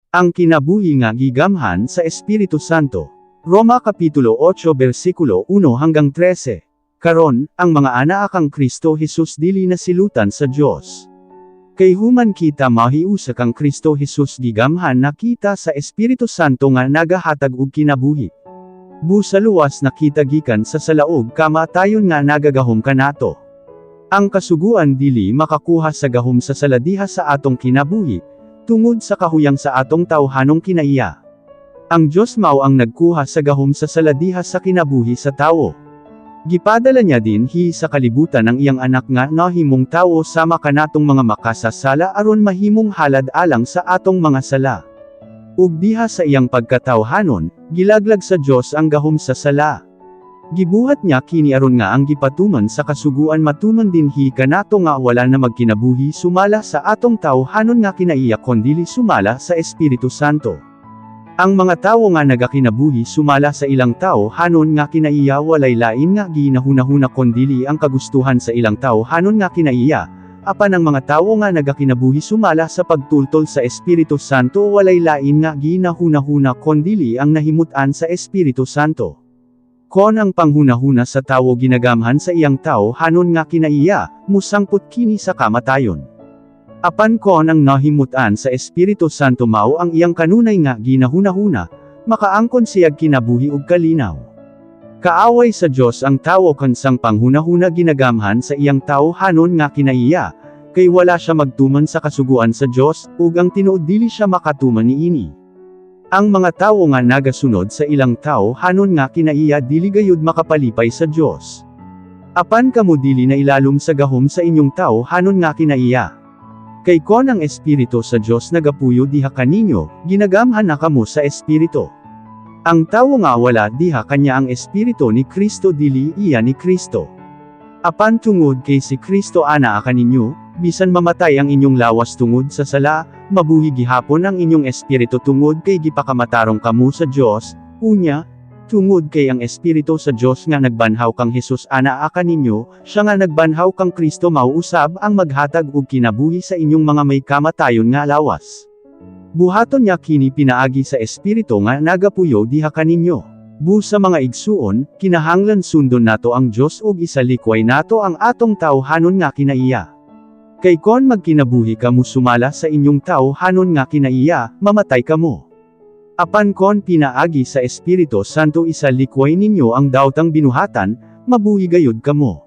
Ang kinabuhi nga gigamhan sa Espiritu Santo. Roma Kapitulo 8 versikulo 1 hanggang 13. Karon, ang mga anak kang Kristo Jesus dili na silutan sa Dios. Kay human kita mahiusa kang Kristo Jesus gigamhan na kita sa Espiritu Santo nga nagahatag og kinabuhi. Busa luwas na kita gikan sa salaog kamatayon nga nagagahom kanato. Ang kasuguan dili makakuha sa gahom sa saladiha sa atong kinabuhi, tungod sa kahuyang sa atong tawhanong kinaiya. Ang Diyos mao ang nagkuha sa gahom sa saladiha sa kinabuhi sa tawo. Gipadala niya din sa kalibutan ang iyang anak nga nahimong tawo sama kanatong mga makasasala aron mahimong halad alang sa atong mga sala. Ug diha sa iyang pagkatawhanon, gilaglag sa Diyos ang gahom sa sala. Gibuhat niya kini aron nga ang gipatuman sa kasuguan matuman dinhi kanato nga wala na magkinabuhi sumala sa atong tawhanon nga kinaiya kondili sumala sa Espiritu Santo. Ang mga tawo nga nagakinabuhi sumala sa ilang tawhanon nga kinaiya walay lain nga ginahunahuna kondili ang kagustuhan sa ilang tawhanon nga kinaiya, apan ang mga tawo nga nagakinabuhi sumala sa pagtultol sa Espiritu Santo walay lain nga ginahunahuna kondili ang nahimutan sa Espiritu Santo. Kon ang panghunahuna sa tawo ginagamhan sa iyang tawhanon nga kinaiya, musangpot kini sa kamatayon. Apan kon ang nahimutan sa Espiritu Santo mao ang iyang kanunay nga ginahunahuna, makaangkon siyag kinabuhi ug kalinaw. Kaaway sa Dios ang tawo kansang panghunahuna ginagamhan sa iyang tawhanon nga kinaiya, kay wala siya magtuman sa kasuguan sa Dios, ug ang tinuod dili siya makatuman niini. Ang mga tawo nga nagasunod sa ilang tawhanon nga kinaiya dili gayud makapalipay sa Dios. Apan kamo dili na ilalom sa gahom sa inyong tawhanon nga kinaiya. Kay kon ang Espiritu sa Dios nagapuyo diha kaninyo, ginagamhan na kamo sa Espiritu. Ang tawo nga wala diha kanya ang Espiritu ni Kristo dili iya ni Kristo. Apan tungod kay si Kristo ana kaninyo, bisan mamatay ang inyong lawas tungod sa sala, mabuhi gihapon ang inyong espiritu tungod kay gipakamatarong kamo sa Dios, unya, tungod kay ang Espiritu sa Dios nga nagbanhaw kang Hesus ana kaninyo, siya nga nagbanhaw kang Kristo mao usab ang maghatag og kinabuhi sa inyong mga may kamatayon nga lawas. Buhaton niya kini pinaagi sa Espiritu nga nagapuyo diha kaninyo. Busa mga igsuon, kinahanglan sundon nato ang Dios ug isalikway nato ang atong tawhanon nga kinaiya. Kay kon magkinabuhi kamo sumala sa inyong tawhanon nga kinaiya, mamatay kamo. Apan kon pinaagi sa Espiritu Santo isalikway ninyo ang dawtang binuhatan, mabuhi gayud kamo.